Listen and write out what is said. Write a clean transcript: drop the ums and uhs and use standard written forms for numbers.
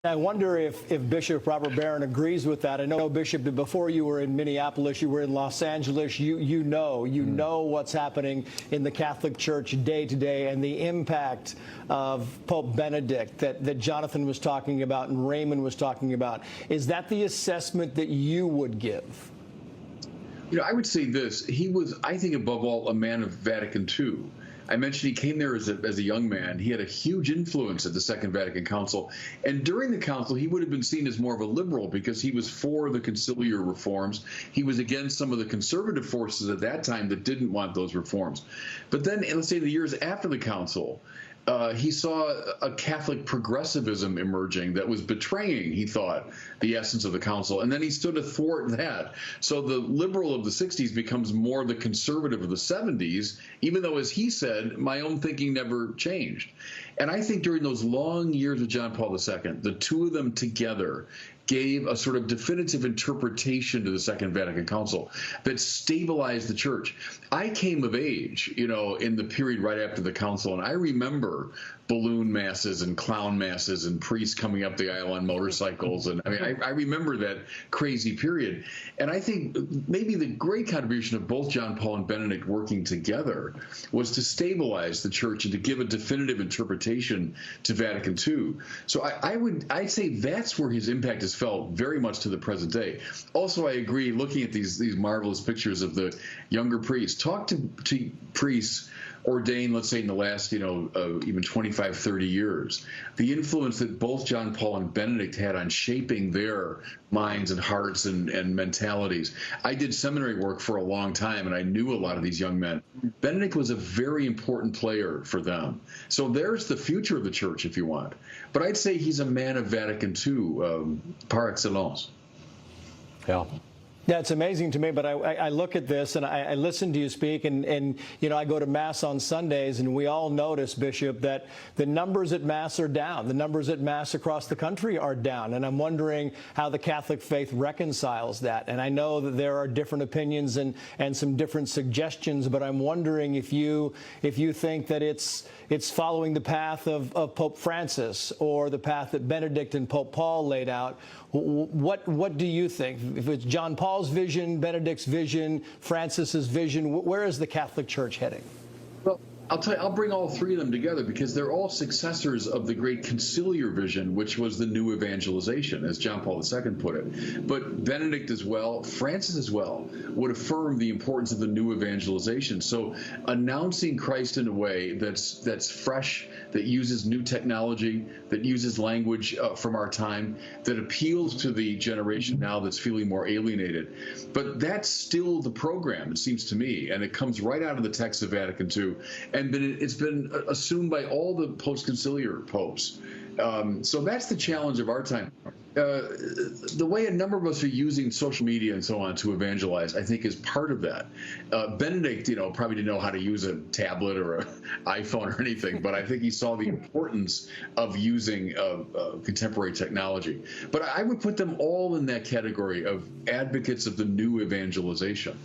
I wonder if Bishop Robert Barron agrees with that. I know, Bishop, that before you were in Minneapolis, you were in Los Angeles. You know what's happening in the Catholic Church day to day and the impact of Pope Benedict that Jonathan was talking about and Raymond was talking about. Is that the assessment that you would give? I would say this. He was, I think, above all, a man of Vatican II. I mentioned he came there as a young man. He had a huge influence at the Second Vatican Council. And during the council, he would have been seen as more of a liberal because he was for the conciliar reforms. He was against some of the conservative forces at that time that didn't want those reforms. But then, let's say the years after the council, he saw a Catholic progressivism emerging that was betraying, he thought, the essence of the council. And then he stood athwart that. So the liberal of the 60s becomes more the conservative of the 70s, even though, as he said, my own thinking never changed. And I think during those long years with John Paul II, the two of them together gave a sort of definitive interpretation to the Second Vatican Council that stabilized the church. I came of age, in the period right after the council, and I remember balloon masses and clown masses and priests coming up the aisle on motorcycles. And I remember that crazy period. And I think maybe the great contribution of both John Paul and Benedict working together was to stabilize the church and to give a definitive interpretation to Vatican II. So I'd say that's where his impact is felt very much to the present day. Also, I agree, looking at these marvelous pictures of the younger priests, talk to priests ordained, let's say, in the last, even 25, 30 years, the influence that both John Paul and Benedict had on shaping their minds and hearts and mentalities. I did seminary work for a long time, and I knew a lot of these young men. Benedict was a very important player for them. So there's the future of the church, if you want. But I'd say he's a man of Vatican II par excellence. Yeah. Yeah, it's amazing to me, but I look at this and I listen to you speak, and I go to Mass on Sundays, and we all notice, Bishop, that the numbers at Mass are down. The numbers at Mass across the country are down, and I'm wondering how the Catholic faith reconciles that. And I know that there are different opinions and some different suggestions, but I'm wondering if you think that it's following the path of Pope Francis or the path that Benedict and Pope Paul laid out. What do you think? If it's John Paul's vision, Benedict's vision, Francis's vision, where is the Catholic Church heading? Well, I'll tell you, I'll bring all three of them together because they're all successors of the great conciliar vision, which was the new evangelization, as John Paul II put it. But Benedict as well, Francis as well, would affirm the importance of the new evangelization. So announcing Christ in a way that's fresh, that uses new technology, that uses language from our time, that appeals to the generation now that's feeling more alienated. But that's still the program, it seems to me, and it comes right out of the text of Vatican II. And it's been assumed by all the post-conciliar popes. So that's the challenge of our time. The way a number of us are using social media and so on to evangelize, I think, is part of that. Benedict, probably didn't know how to use a tablet or an iPhone or anything, but I think he saw the importance of using contemporary technology. But I would put them all in that category of advocates of the new evangelization.